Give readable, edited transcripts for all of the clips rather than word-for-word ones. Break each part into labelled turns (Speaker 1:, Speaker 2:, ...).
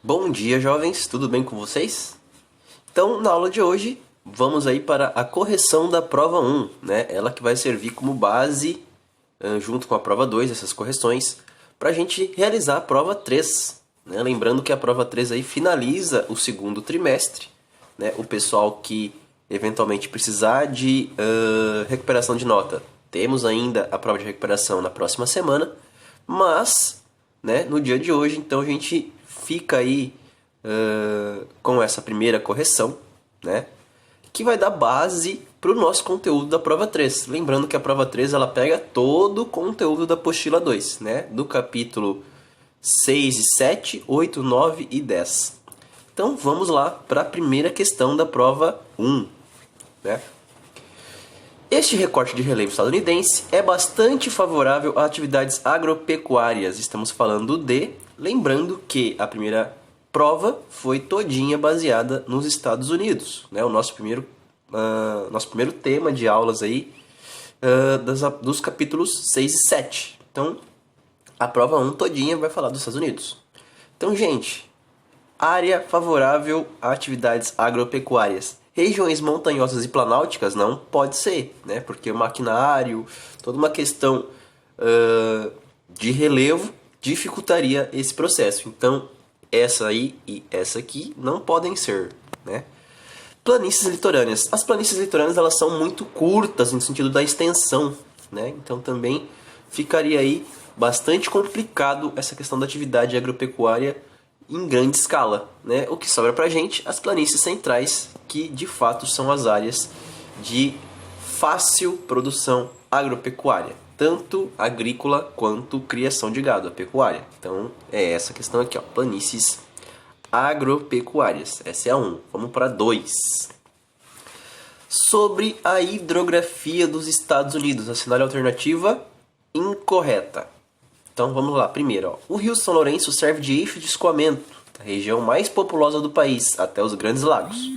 Speaker 1: Bom dia, jovens, tudo bem com vocês? Então, na aula de hoje, vamos aí para a correção da prova 1, né? Ela que vai servir como base, junto com a prova 2, essas correções, para a gente realizar a prova 3, né? Lembrando que a prova 3 aí finaliza o segundo trimestre, né? O pessoal que eventualmente precisar de recuperação de nota, temos ainda a prova de recuperação na próxima semana, mas, né, no dia de hoje, então a gente fica aí com essa primeira correção, né, que vai dar base para o nosso conteúdo da prova 3. Lembrando que a prova 3 ela pega todo o conteúdo da apostila 2, né, do capítulo 6 e 7, 8, 9 e 10. Então vamos lá para a primeira questão da prova 1, né? Este recorte de relevo estadunidense é bastante favorável a atividades agropecuárias. Estamos falando lembrando que a primeira prova foi todinha baseada nos Estados Unidos, né? O nosso primeiro tema de aulas aí dos capítulos 6 e 7. Então, a prova 1 todinha vai falar dos Estados Unidos. Então, gente, área favorável a atividades agropecuárias. Regiões montanhosas e planálticas não pode ser, né? Porque o maquinário, toda uma questão de relevo dificultaria esse processo. Então, essa aí e essa aqui não podem ser, né? Planícies litorâneas. As planícies litorâneas elas são muito curtas no sentido da extensão, né? Então também ficaria aí bastante complicado essa questão da atividade agropecuária em grande escala, né? O que sobra pra gente, as planícies centrais, que de fato são as áreas de fácil produção agropecuária, tanto agrícola quanto criação de gado, a pecuária. Então é essa questão aqui, ó, planícies agropecuárias. Essa é a 1. Vamos para 2. Sobre a hidrografia dos Estados Unidos, assinale a alternativa incorreta. Então vamos lá, primeiro, ó. O Rio São Lourenço serve de eixo de escoamento, a região mais populosa do país, até os Grandes Lagos.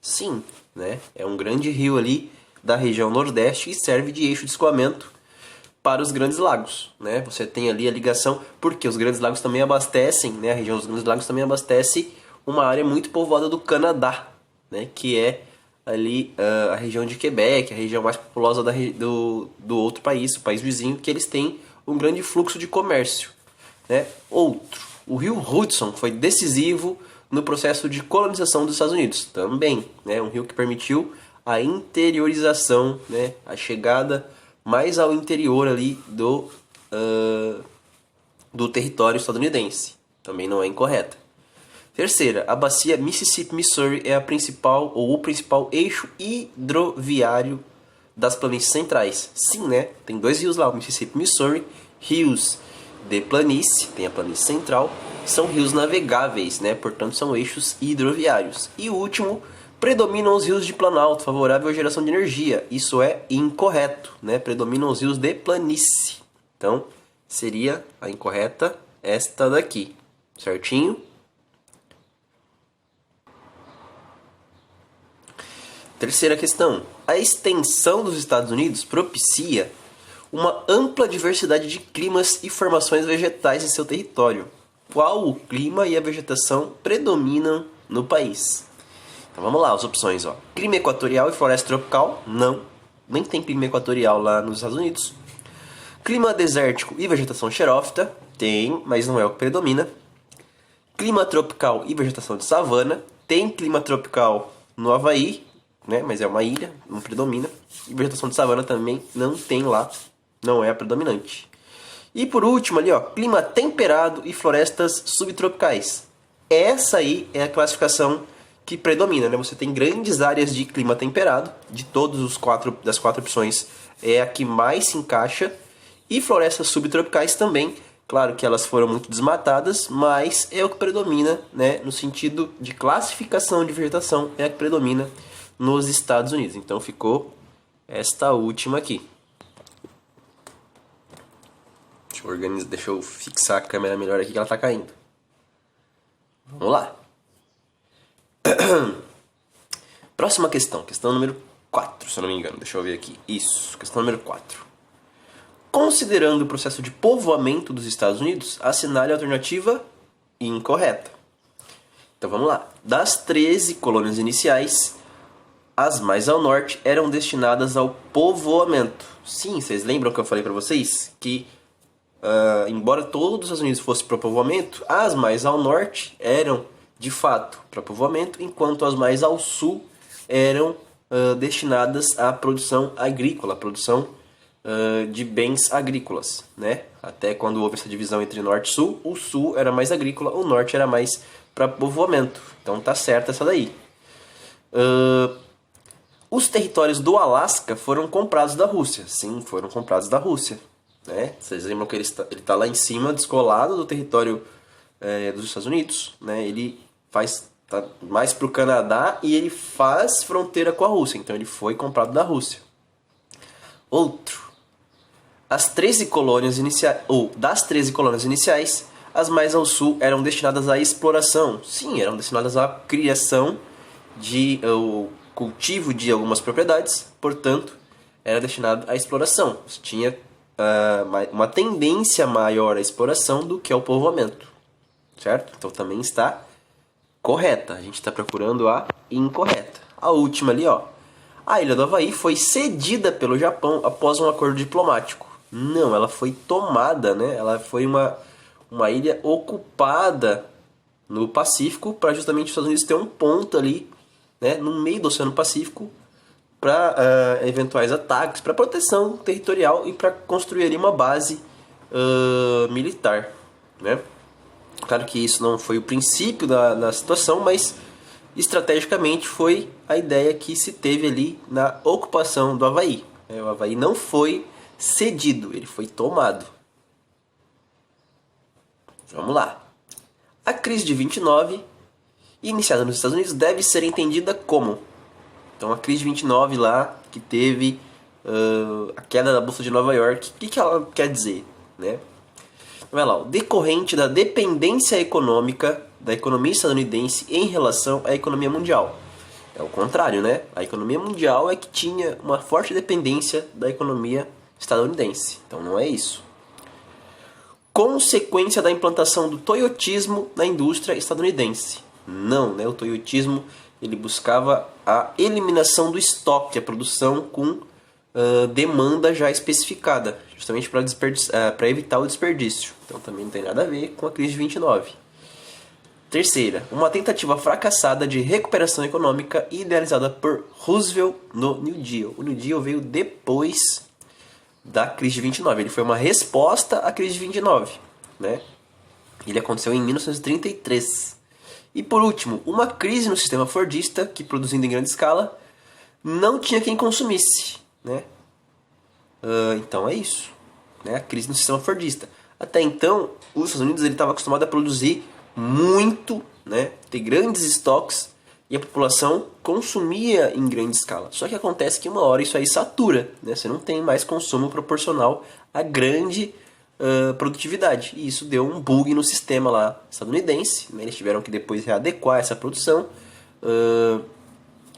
Speaker 1: Sim, né? É um grande rio ali da região Nordeste e serve de eixo de escoamento para os Grandes Lagos, né? Você tem ali a ligação, porque os Grandes Lagos também abastecem, né? A região dos Grandes Lagos também abastece uma área muito povoada do Canadá, né? Que é ali a região de Quebec, a região mais populosa do outro país, o país vizinho, que eles têm um grande fluxo de comércio, né? Outro, o rio Hudson foi decisivo no processo de colonização dos Estados Unidos, também, né? Um rio que permitiu a interiorização, né? A chegada mais ao interior ali do território estadunidense, também não é incorreta. Terceira, a bacia Mississippi-Missouri é a principal ou o principal eixo hidroviário das planícies centrais. Sim, né? Tem dois rios lá, o Mississippi e Missouri, rios de planície, tem a planície central, são rios navegáveis, né? Portanto, são eixos hidroviários. E o último, predominam os rios de planalto, favorável à geração de energia. Isso é incorreto, né? Predominam os rios de planície. Então, seria a incorreta esta daqui, certinho? Terceira questão. A extensão dos Estados Unidos propicia uma ampla diversidade de climas e formações vegetais em seu território. Qual o clima e a vegetação predominam no país? Então vamos lá, as opções, ó. Clima equatorial e floresta tropical? Não. Nem tem clima equatorial lá nos Estados Unidos. Clima desértico e vegetação xerófita? Tem, mas não é o que predomina. Clima tropical e vegetação de savana? Tem clima tropical no Havaí, né? Mas é uma ilha, não predomina. E vegetação de savana também não tem lá, não é a predominante. E por último ali, ó, clima temperado e florestas subtropicais. Essa aí é a classificação que predomina, né? Você tem grandes áreas de clima temperado, de todos os das quatro opções é a que mais se encaixa, e florestas subtropicais também. Claro que elas foram muito desmatadas, mas é o que predomina, né? No sentido de classificação de vegetação, é a que predomina nos Estados Unidos. Então ficou esta última aqui. Deixa eu fixar a câmera melhor aqui que ela está caindo. Vamos lá. Próxima questão, questão número 4, se eu não me engano. Deixa eu ver aqui. Isso, questão número 4. Considerando o processo de povoamento dos Estados Unidos, assinale a alternativa incorreta. Então vamos lá. Das 13 colônias iniciais, as mais ao norte eram destinadas ao povoamento. Sim, vocês lembram que eu falei para vocês que, embora todos os Estados Unidos fossem para povoamento, as mais ao norte eram, de fato, para povoamento, enquanto as mais ao sul eram destinadas à produção agrícola, à produção de bens agrícolas, né? Até quando houve essa divisão entre norte e sul, o sul era mais agrícola, o norte era mais para povoamento. Então tá certa essa daí. Os territórios do Alasca foram comprados da Rússia. Sim, foram comprados da Rússia, né? Vocês lembram que ele está lá em cima, descolado do território dos Estados Unidos, né? Ele tá mais para o Canadá e ele faz fronteira com a Rússia. Então ele foi comprado da Rússia. Outro. As 13 colônias iniciais, ou das 13 colônias iniciais, as mais ao sul eram destinadas à exploração. Sim, eram destinadas à criação o cultivo de algumas propriedades, portanto, era destinado à exploração. Você tinha uma tendência maior à exploração do que ao povoamento, certo? Então também está correta. A gente está procurando a incorreta. A última ali, ó. A ilha do Havaí foi cedida pelo Japão após um acordo diplomático. Não, ela foi tomada, né? Ela foi uma ilha ocupada no Pacífico para justamente os Estados Unidos ter um ponto ali, né, no meio do Oceano Pacífico para eventuais ataques, para proteção territorial e para construir ali uma base militar, né? Claro que isso não foi o princípio da situação, mas estrategicamente foi a ideia que se teve ali na ocupação do Havaí. O Havaí não foi cedido, ele foi tomado. Vamos lá. A crise de 29, iniciada nos Estados Unidos, deve ser entendida como... Então, a crise de 29 lá, que teve a queda da Bolsa de Nova York, o que ela quer dizer, né? Vai lá, decorrente da dependência econômica da economia estadunidense em relação à economia mundial. É o contrário, né? A economia mundial é que tinha uma forte dependência da economia estadunidense. Então não é isso. Consequência da implantação do toyotismo na indústria estadunidense. Não, né? O toyotismo ele buscava a eliminação do estoque, a produção com demanda já especificada, justamente para evitar o desperdício. Então também não tem nada a ver com a crise de 29. Terceira, uma tentativa fracassada de recuperação econômica idealizada por Roosevelt no New Deal. O New Deal veio depois da crise de 29. Ele foi uma resposta à crise de 29, né? Ele aconteceu em 1933. E por último, uma crise no sistema fordista, que produzindo em grande escala, não tinha quem consumisse, né? Então é isso, né? A crise no sistema fordista. Até então, os Estados Unidos estava acostumado a produzir muito, né? Ter grandes estoques e a população consumia em grande escala. Só que acontece que uma hora isso aí satura, né? Você não tem mais consumo proporcional à grande produtividade. E isso deu um bug no sistema lá estadunidense, né? Eles tiveram que depois readequar essa produção.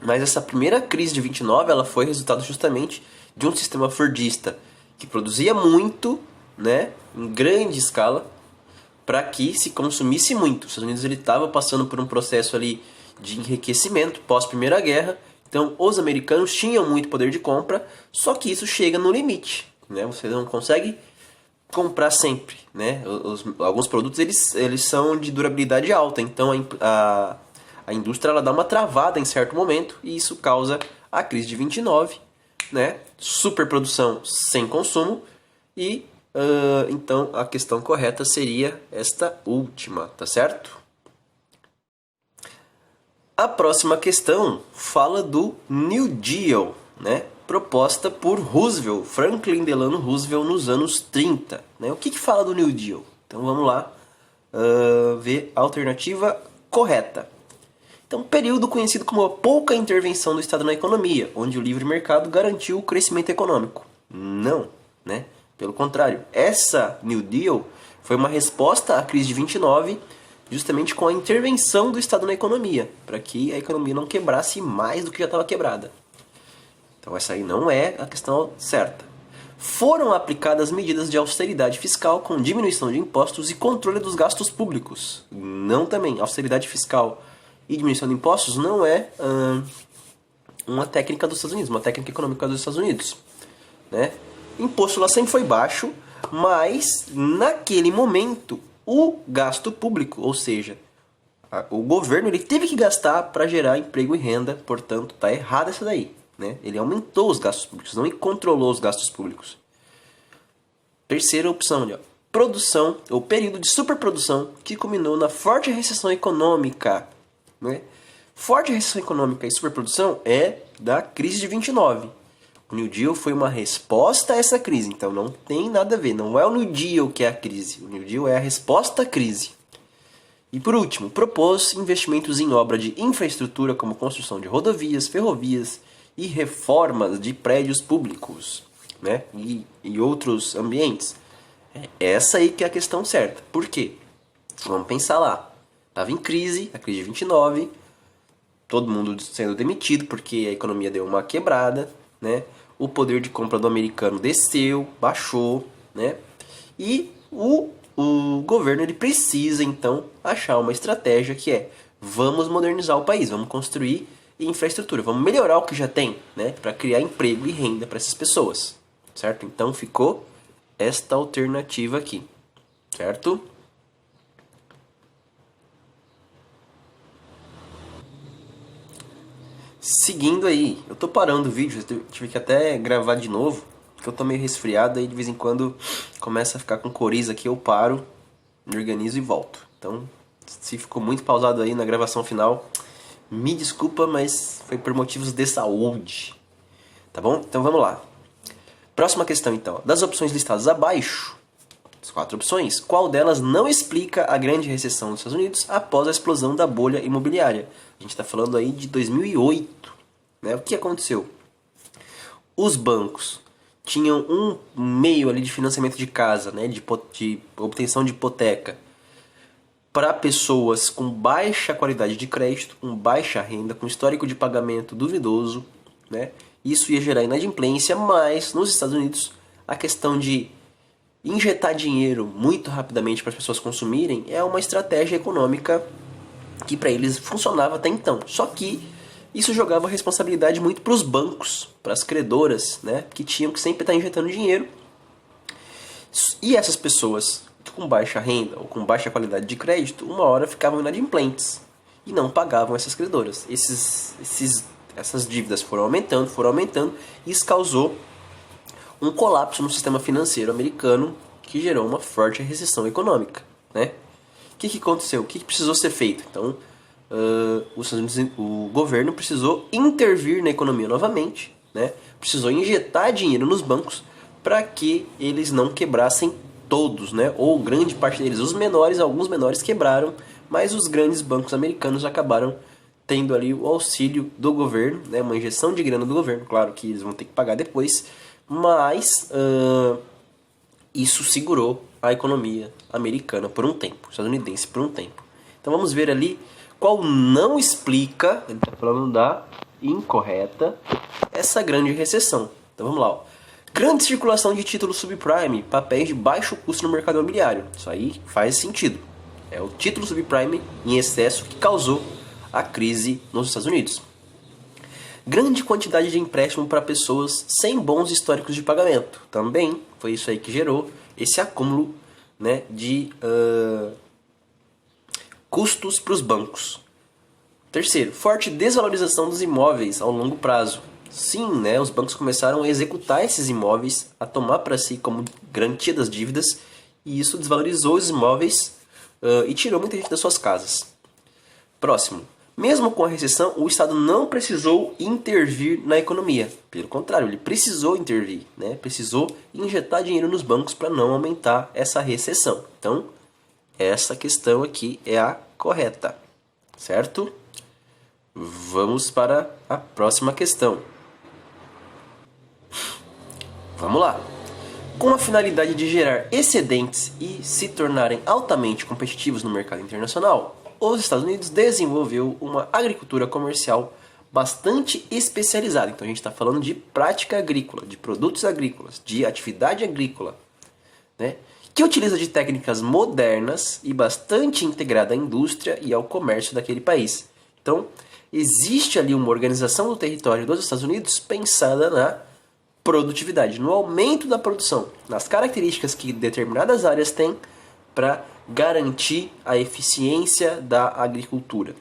Speaker 1: Mas essa primeira crise de 29 ela foi resultado justamente de um sistema fordista que produzia muito, né? Em grande escala, para que se consumisse muito. Os Estados Unidos estava passando por um processo ali de enriquecimento pós-Primeira Guerra. Então, os americanos tinham muito poder de compra, só que isso chega no limite, né? Você não consegue comprar sempre, né? Alguns produtos eles são de durabilidade alta, então a indústria ela dá uma travada em certo momento e isso causa a crise de 29, né? Superprodução sem consumo e então a questão correta seria esta última, tá certo? A próxima questão fala do New Deal, né? Proposta por Roosevelt, Franklin Delano Roosevelt, nos anos 30. Né? O que fala do New Deal? Então vamos lá ver a alternativa correta. Então, período conhecido como a pouca intervenção do Estado na economia, onde o livre mercado garantiu o crescimento econômico. Não, né? Pelo contrário, essa New Deal foi uma resposta à crise de 29, justamente com a intervenção do Estado na economia, para que a economia não quebrasse mais do que já estava quebrada. Então essa aí não é a questão certa. foram aplicadas medidas de austeridade fiscal com diminuição de impostos e controle dos gastos públicos. Não também. Austeridade fiscal e diminuição de impostos não é uma técnica dos Estados Unidos, uma técnica econômica dos Estados Unidos. Né? Imposto lá sempre foi baixo, mas naquele momento o gasto público, ou seja, o governo, ele teve que gastar para gerar emprego e renda, portanto está errado essa daí. Né? Ele aumentou os gastos públicos, não controlou os gastos públicos. Terceira opção, ali, ó, produção, ou período de superprodução que culminou na forte recessão econômica. Né? Forte recessão econômica e superprodução é da crise de 29. O New Deal foi uma resposta a essa crise, então não tem nada a ver. Não é o New Deal que é a crise, o New Deal é a resposta à crise. E por último, propôs investimentos em obra de infraestrutura como construção de rodovias, ferrovias e reformas de prédios públicos, né? E outros ambientes. Essa aí que é a questão certa. Por quê? Vamos pensar lá. Estava em crise, a crise de 29, todo mundo sendo demitido porque a economia deu uma quebrada, né? O poder de compra do americano desceu, baixou, né? E o governo ele precisa então achar uma estratégia que é: vamos modernizar o país, vamos construir infraestrutura, vamos melhorar o que já tem, né? Para criar emprego e renda para essas pessoas, certo? Então ficou esta alternativa aqui, certo? Seguindo aí, eu tô parando o vídeo, eu tive que até gravar de novo, porque eu tô meio resfriado e de vez em quando começa a ficar com coriza aqui, eu paro, me organizo e volto. Então, se ficou muito pausado aí na gravação final, me desculpa, mas foi por motivos de saúde. Tá bom? Então vamos lá. Próxima questão então. Das opções listadas abaixo, as 4 opções, qual delas não explica a grande recessão dos Estados Unidos após a explosão da bolha imobiliária? A gente está falando aí de 2008. Né? O que aconteceu? Os bancos tinham um meio ali de financiamento de casa, né? de obtenção de hipoteca, para pessoas com baixa qualidade de crédito, com baixa renda, com histórico de pagamento duvidoso. Né? Isso ia gerar inadimplência, mas nos Estados Unidos a questão de injetar dinheiro muito rapidamente para as pessoas consumirem é uma estratégia econômica que para eles funcionava até então. Só que isso jogava a responsabilidade muito para os bancos, para as credoras, né, que tinham que sempre estar injetando dinheiro. E essas pessoas com baixa renda ou com baixa qualidade de crédito, uma hora ficavam inadimplentes e não pagavam essas credoras. Essas dívidas foram aumentando, e isso causou um colapso no sistema financeiro americano que gerou uma forte recessão econômica. Né? O que aconteceu? O que precisou ser feito? Então, o governo precisou intervir na economia novamente, né? Precisou injetar dinheiro nos bancos para que eles não quebrassem todos, né? Ou grande parte deles. Alguns menores quebraram, mas os grandes bancos americanos acabaram tendo ali o auxílio do governo, né? Uma injeção de grana do governo, claro que eles vão ter que pagar depois, mas isso segurou a economia americana por um tempo, estadunidense por um tempo. Então vamos ver ali qual não explica, ele está falando da incorreta, essa grande recessão. Então vamos lá. Ó. Grande circulação de títulos subprime, papéis de baixo custo no mercado imobiliário. Isso aí faz sentido. É o título subprime em excesso que causou a crise nos Estados Unidos. Grande quantidade de empréstimo para pessoas sem bons históricos de pagamento. Também foi isso aí que gerou esse acúmulo, né, de custos para os bancos. Terceiro, forte desvalorização dos imóveis ao longo prazo. Sim, né, os bancos começaram a executar esses imóveis, a tomar para si como garantia das dívidas, e isso desvalorizou os imóveis e tirou muita gente das suas casas. Próximo. Mesmo com a recessão, o Estado não precisou intervir na economia. Pelo contrário, ele precisou intervir, né? Precisou injetar dinheiro nos bancos para não aumentar essa recessão. Então, essa questão aqui é a correta, certo? Vamos para a próxima questão. Vamos lá. Com a finalidade de gerar excedentes e se tornarem altamente competitivos no mercado internacional, os Estados Unidos desenvolveu uma agricultura comercial bastante especializada. Então a gente está falando de prática agrícola, de produtos agrícolas, de atividade agrícola, né? Que utiliza de técnicas modernas e bastante integrada à indústria e ao comércio daquele país. Então, existe ali uma organização do território dos Estados Unidos pensada na produtividade, no aumento da produção, nas características que determinadas áreas têm para garantir a eficiência da agricultura,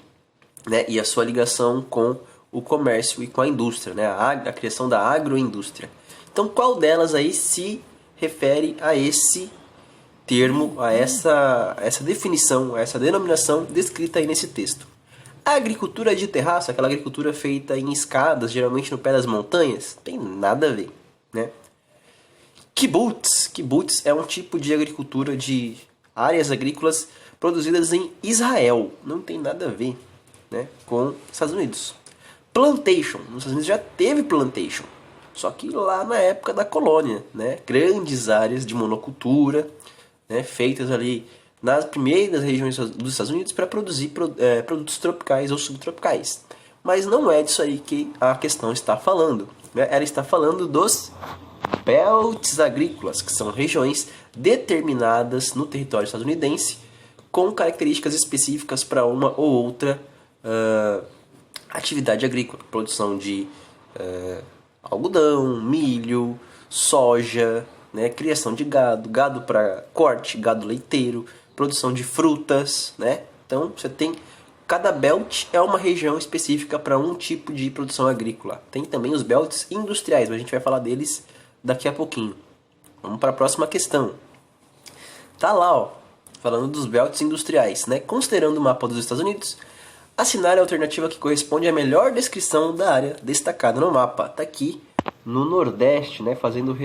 Speaker 1: né? E a sua ligação com o comércio e com a indústria, né? A criação da agroindústria. Então, qual delas aí se refere a esse termo, a essa definição, a essa denominação descrita aí nesse texto? A agricultura de terraço, aquela agricultura feita em escadas, geralmente no pé das montanhas, tem nada a ver, né? Kibbutz é um tipo de agricultura de áreas agrícolas produzidas em Israel, não tem nada a ver, né, com os Estados Unidos. Plantation, nos Estados Unidos já teve plantation, só que lá na época da colônia, né, grandes áreas de monocultura, né, feitas ali nas primeiras regiões dos Estados Unidos para produzir produtos tropicais ou subtropicais. Mas não é disso aí que a questão está falando, né? Ela está falando dos belts agrícolas, que são regiões determinadas no território estadunidense com características específicas para uma ou outra atividade agrícola, produção de algodão, milho, soja, né, criação de gado, gado para corte, gado leiteiro, produção de frutas, né? Então você tem cada belt é uma região específica para um tipo de produção agrícola. Tem também os belts industriais, mas a gente vai falar deles daqui a pouquinho. Vamos para a próxima questão. Tá lá, ó, falando dos belts industriais, né? Considerando o mapa dos Estados Unidos, assinar a alternativa que corresponde à melhor descrição da área destacada no mapa. Tá aqui no Nordeste, né, fazendo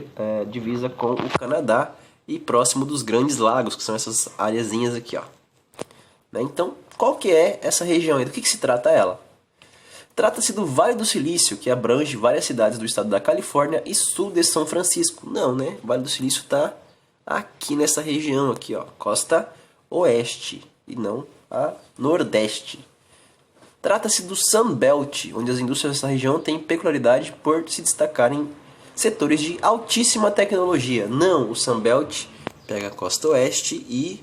Speaker 1: divisa com o Canadá e próximo dos Grandes Lagos, que são essas areazinhas aqui, ó. Né? Então, qual que é essa região? Do que se trata ela? Trata-se do Vale do Silício, que abrange várias cidades do estado da Califórnia e sul de São Francisco. Não, né? O Vale do Silício está aqui nessa região, aqui, ó, costa oeste e não a nordeste. Trata-se do Sun Belt, onde as indústrias dessa região têm peculiaridade por se destacarem setores de altíssima tecnologia. Não, o Sun Belt pega a costa oeste e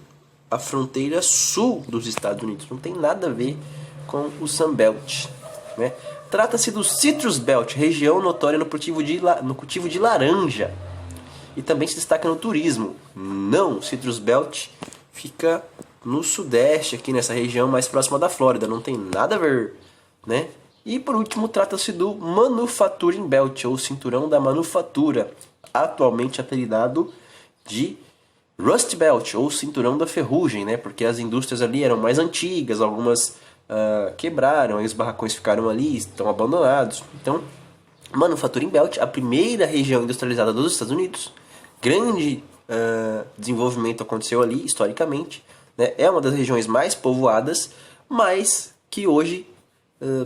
Speaker 1: a fronteira sul dos Estados Unidos. Não tem nada a ver com o Sun Belt, né? Trata-se do Citrus Belt, região notória no cultivo de laranja. E também se destaca no turismo. Não, o Citrus Belt fica no sudeste, aqui nessa região mais próxima da Flórida. Não tem nada a ver, né? E por último, trata-se do Manufacturing Belt, ou Cinturão da Manufatura, atualmente apelidado de Rust Belt, ou Cinturão da Ferrugem, né? Porque as indústrias ali eram mais antigas, algumas quebraram, aí os barracões ficaram ali, estão abandonados. Então, Manufacturing Belt, a primeira região industrializada dos Estados Unidos, grande desenvolvimento aconteceu ali, historicamente, né? É uma das regiões mais povoadas, mas que hoje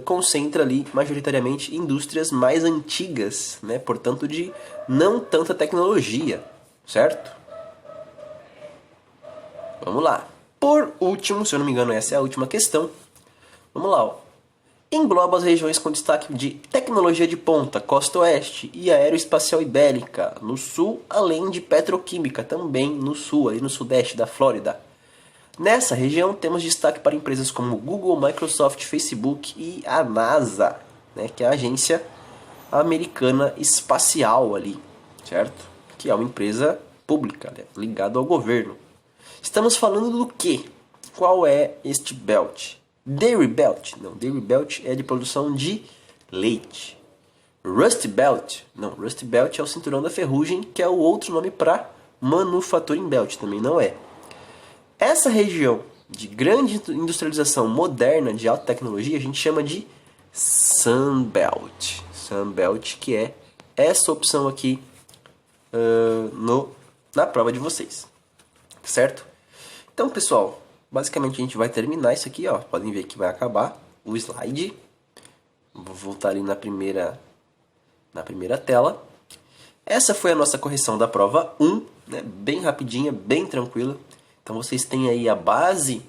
Speaker 1: concentra ali majoritariamente indústrias mais antigas, né? Portanto de não tanta tecnologia, certo? Vamos lá. Por último, se eu não me engano essa é a última questão, vamos lá, ó. Engloba as regiões com destaque de tecnologia de ponta, costa oeste e aeroespacial e bélica no sul, além de petroquímica também no sul, ali no sudeste da Flórida. Nessa região temos destaque para empresas como Google, Microsoft, Facebook e a NASA, né, que é a agência americana espacial ali, certo? Que é uma empresa pública, né, ligada ao governo. Estamos falando do quê? Qual é este belt? Dairy Belt? Não, Dairy Belt é de produção de leite. Rust Belt? Não, Rust Belt é o cinturão da ferrugem, que é o outro nome para Manufacturing Belt, também não é. Essa região de grande industrialização moderna de alta tecnologia a gente chama de Sun Belt. Sun Belt, que é essa opção aqui na prova de vocês. Certo? Então, pessoal, basicamente a gente vai terminar isso aqui, ó. Podem ver que vai acabar o slide. Vou voltar ali na primeira tela. Essa foi a nossa correção da prova 1, né? Bem rapidinha, bem tranquila. Então vocês têm aí a base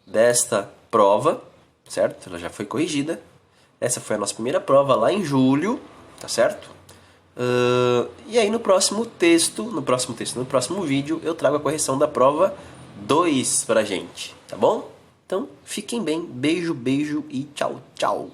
Speaker 1: desta prova, certo? Ela já foi corrigida. Essa foi a nossa primeira prova lá em julho, tá certo? E aí no próximo vídeo, eu trago a correção da prova 2 pra gente, tá bom? Então, fiquem bem, beijo, beijo e tchau, tchau!